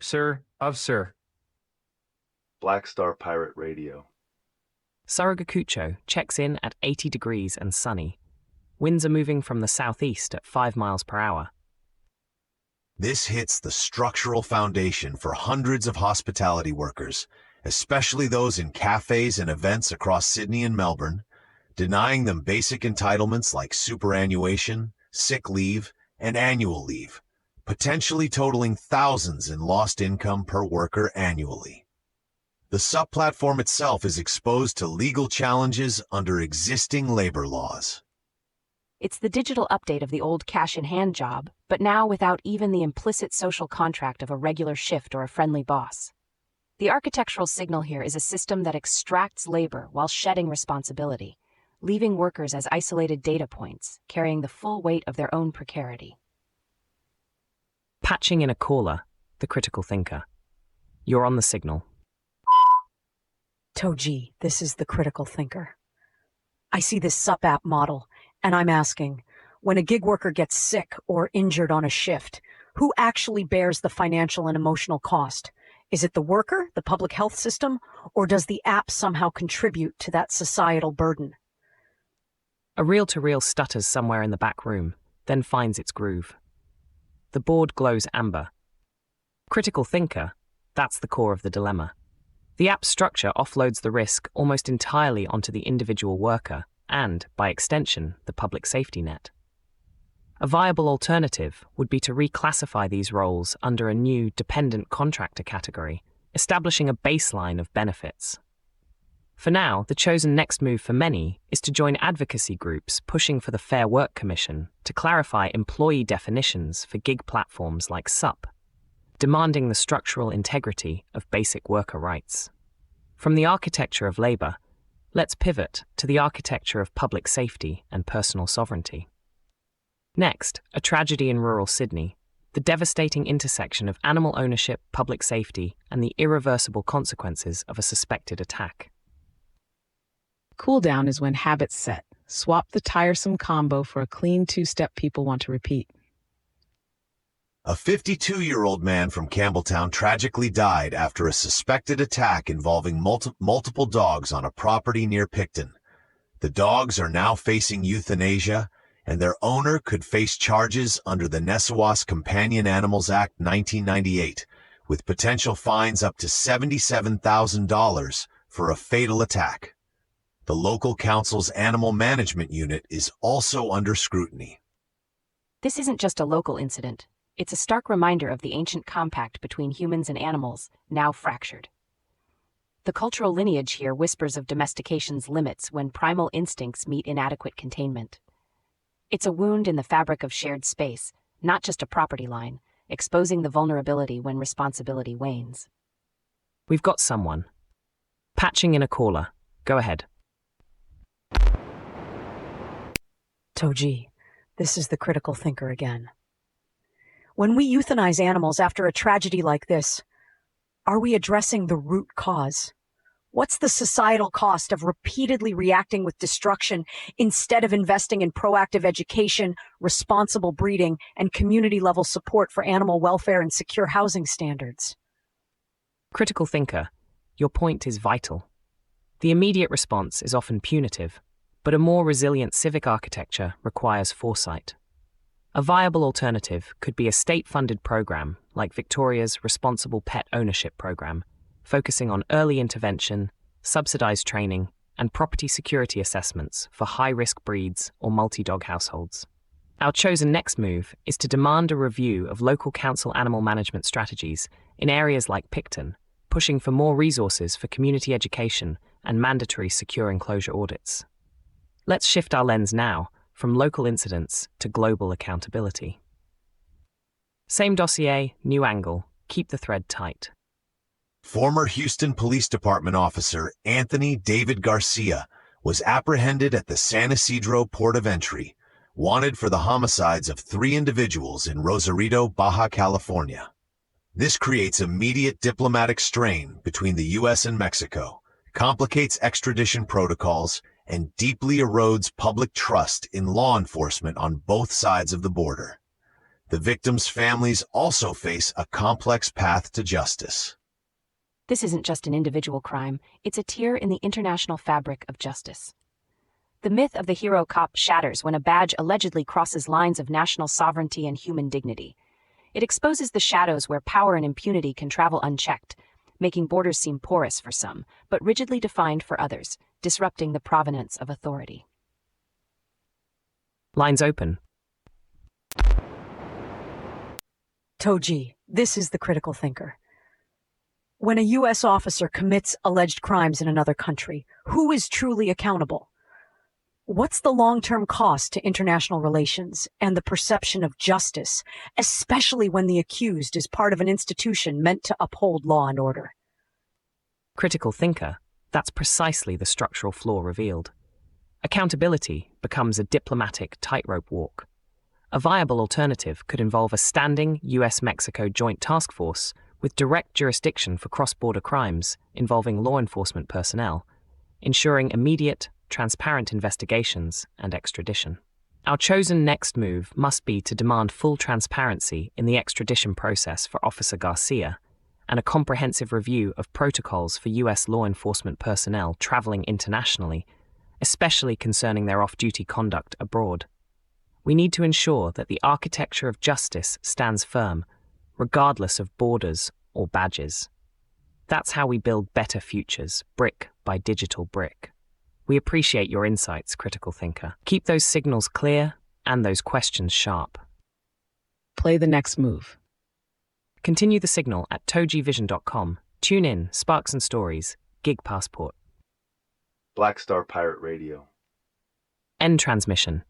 Sir. Black Star Pirate Radio. Saragucucho checks in at 80 degrees and sunny. Winds are moving from the southeast at 5 miles per hour. This hits the structural foundation for hundreds of hospitality workers, especially those in cafes and events across Sydney and Melbourne, denying them basic entitlements like superannuation, sick leave, and annual leave, potentially totaling thousands in lost income per worker annually. The sub-platform itself is exposed to legal challenges under existing labor laws. It's the digital update of the old cash-in-hand job, but now without even the implicit social contract of a regular shift or a friendly boss. The architectural signal here is a system that extracts labor while shedding responsibility, leaving workers as isolated data points, carrying the full weight of their own precarity. Patching in a caller, the critical thinker. You're on the signal. Togee, this is the critical thinker. I see this SUP app model, and I'm asking, when a gig worker gets sick or injured on a shift, who actually bears the financial and emotional cost? Is it the worker, the public health system, or does the app somehow contribute to that societal burden? A reel-to-reel stutters somewhere in the back room, then finds its groove. The board glows amber. Critical thinker, that's the core of the dilemma. The app structure offloads the risk almost entirely onto the individual worker and, by extension, the public safety net. A viable alternative would be to reclassify these roles under a new dependent contractor category, establishing a baseline of benefits. For now, the chosen next move for many is to join advocacy groups pushing for the Fair Work Commission to clarify employee definitions for gig platforms like SUP, demanding the structural integrity of basic worker rights. From the architecture of labor, let's pivot to the architecture of public safety and personal sovereignty. Next, a tragedy in rural Sydney, the devastating intersection of animal ownership, public safety, and the irreversible consequences of a suspected attack. Cool down is when habits set. Swap the tiresome combo for a clean two-step people want to repeat. A 52-year-old man from Campbelltown tragically died after a suspected attack involving multiple dogs on a property near Picton. The dogs are now facing euthanasia, and their owner could face charges under the Nessewass Companion Animals Act 1998, with potential fines up to $77,000 for a fatal attack. The local council's animal management unit is also under scrutiny. This isn't just a local incident. It's a stark reminder of the ancient compact between humans and animals, now fractured. The cultural lineage here whispers of domestication's limits when primal instincts meet inadequate containment. It's a wound in the fabric of shared space, not just a property line, exposing the vulnerability when responsibility wanes. We've got someone. Patching in a caller. Go ahead. Togee, this is the critical thinker again. When we euthanize animals after a tragedy like this, are we addressing the root cause? What's the societal cost of repeatedly reacting with destruction instead of investing in proactive education, responsible breeding, and community-level support for animal welfare and secure housing standards? Critical thinker, your point is vital. The immediate response is often punitive, but a more resilient civic architecture requires foresight. A viable alternative could be a state-funded program like Victoria's Responsible Pet Ownership Program, focusing on early intervention, subsidized training, and property security assessments for high-risk breeds or multi-dog households. Our chosen next move is to demand a review of local council animal management strategies in areas like Picton, pushing for more resources for community education and mandatory secure enclosure audits. Let's shift our lens now from local incidents to global accountability. Same dossier, new angle. Keep the thread tight. Former Houston Police Department officer Anthony David Garcia was apprehended at the San Isidro port of entry, wanted for the homicides of 3 individuals in Rosarito, Baja California. This creates immediate diplomatic strain between the U.S. and Mexico, complicates extradition protocols, and deeply erodes public trust in law enforcement on both sides of the border. The victims' families also face a complex path to justice. This isn't just an individual crime, it's a tear in the international fabric of justice. The myth of the hero cop shatters when a badge allegedly crosses lines of national sovereignty and human dignity. It exposes the shadows where power and impunity can travel unchecked, making borders seem porous for some, but rigidly defined for others, disrupting the provenance of authority. Lines open. Togee, this is the critical thinker. When a U.S. officer commits alleged crimes in another country, who is truly accountable? What's the long-term cost to international relations and the perception of justice, especially when the accused is part of an institution meant to uphold law and order? Critical thinker, that's precisely the structural flaw revealed. Accountability becomes a diplomatic tightrope walk. A viable alternative could involve a standing US-Mexico joint task force with direct jurisdiction for cross-border crimes involving law enforcement personnel, ensuring immediate, transparent investigations and extradition. Our chosen next move must be to demand full transparency in the extradition process for Officer Garcia and a comprehensive review of protocols for US law enforcement personnel traveling internationally, especially concerning their off-duty conduct abroad. We need to ensure that the architecture of justice stands firm, regardless of borders or badges. That's how we build better futures, brick by digital brick. We appreciate your insights, critical thinker. Keep those signals clear and those questions sharp. Play the next move. Continue the signal at TogeeVision.com. Tune in, Sparks and Stories, Gig Passport. Black Star Pirate Radio. End transmission.